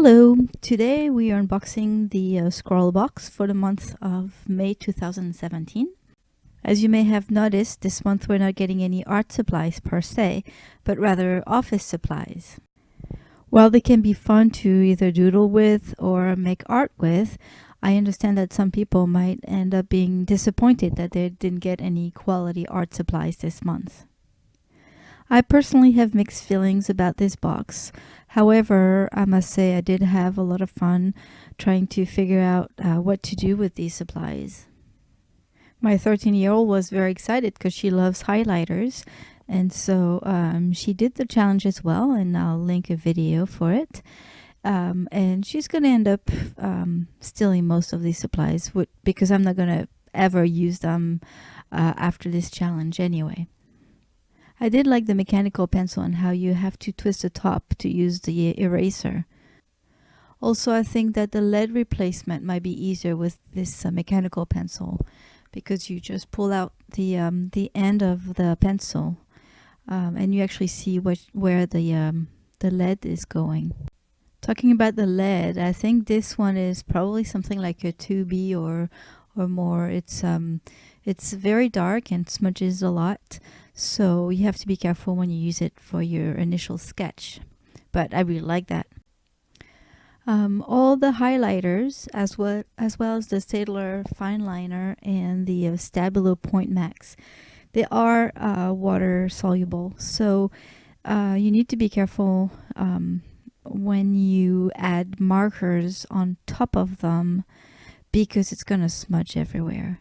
Hello! Today we are unboxing the Scrawlrbox for the month of May 2017. As you may have noticed, this month we're not getting any art supplies per se, but rather office supplies. While they can be fun to either doodle with or make art with, I understand that some people might end up being disappointed that they didn't get any quality art supplies this month. I personally have mixed feelings about this box. However, I must say I did have a lot of fun trying to figure out what to do with these supplies. My 13-year-old was very excited because she loves highlighters, and so she did the challenge as well, and I'll link a video for it. And she's going to end up stealing most of these supplies because I'm not going to ever use them after this challenge anyway. I did like the mechanical pencil and how you have to twist the top to use the eraser. Also, I think that the lead replacement might be easier with this mechanical pencil because you just pull out the end of the pencil and you actually see where the lead is going. Talking about the lead, I think this one is probably something like a 2B or more. It's very dark and smudges a lot. So you have to be careful when you use it for your initial sketch. But I really like that. All the highlighters, as well as the Staedtler fine liner and the Stabilo Point Max, they are water soluble. So you need to be careful when you add markers on top of them because it's going to smudge everywhere.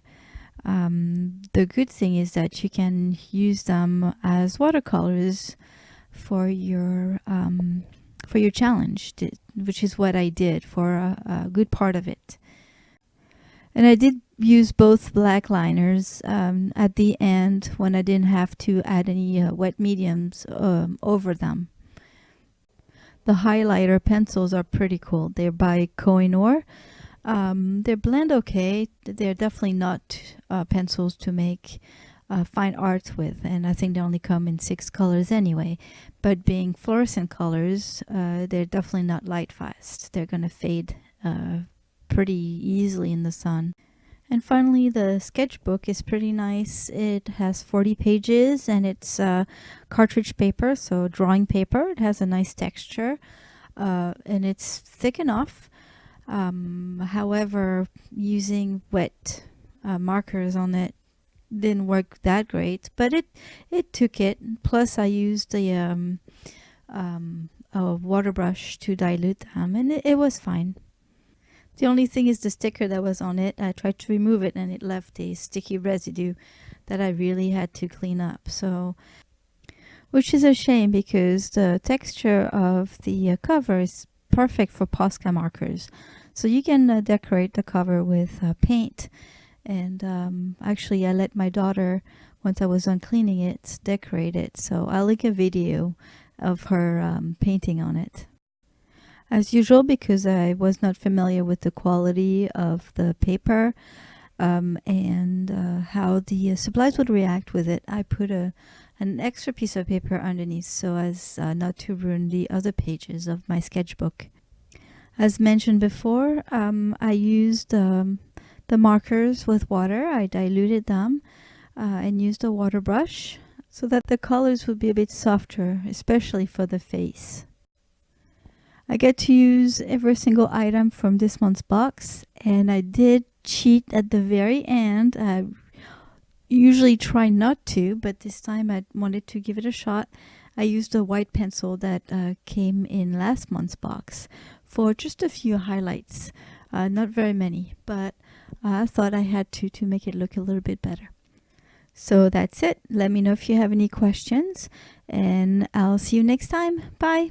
The good thing is that you can use them as watercolors for your challenge, which is what I did for a good part of it. And I did use both black liners at the end when I didn't have to add any wet mediums over them. The highlighter pencils are pretty cool. They're by koh-i-noor. They blend okay. They're definitely not pencils to make fine art with, and I think they only come in 6 colors anyway. But being fluorescent colors, they're definitely not light fast. They're going to fade pretty easily in the sun. And finally, the sketchbook is pretty nice. It has 40 pages and it's cartridge paper, so drawing paper. It has a nice texture and it's thick enough. However, using wet markers on it didn't work that great, but it took it. Plus I used a water brush to dilute them, and it was fine. The only thing is the sticker that was on it. I tried to remove it and it left a sticky residue that I really had to clean up. So, which is a shame because the texture of the cover is perfect for Posca markers. So you can decorate the cover with paint. And actually I let my daughter, once I was done cleaning it, decorate it. So I'll link a video of her painting on it. As usual, because I was not familiar with the quality of the paper and how the supplies would react with it, I put an extra piece of paper underneath so as not to ruin the other pages of my sketchbook. As mentioned before, I used the markers with water. I diluted them and used a water brush so that the colors would be a bit softer, especially for the face. I get to use every single item from this month's box, and I did cheat at the very end. I usually try not to, but this time I wanted to give it a shot. I used a white pencil that came in last month's box for just a few highlights. Not very many, but I thought I had to make it look a little bit better. So that's it. Let me know if you have any questions, and I'll see you next time. Bye!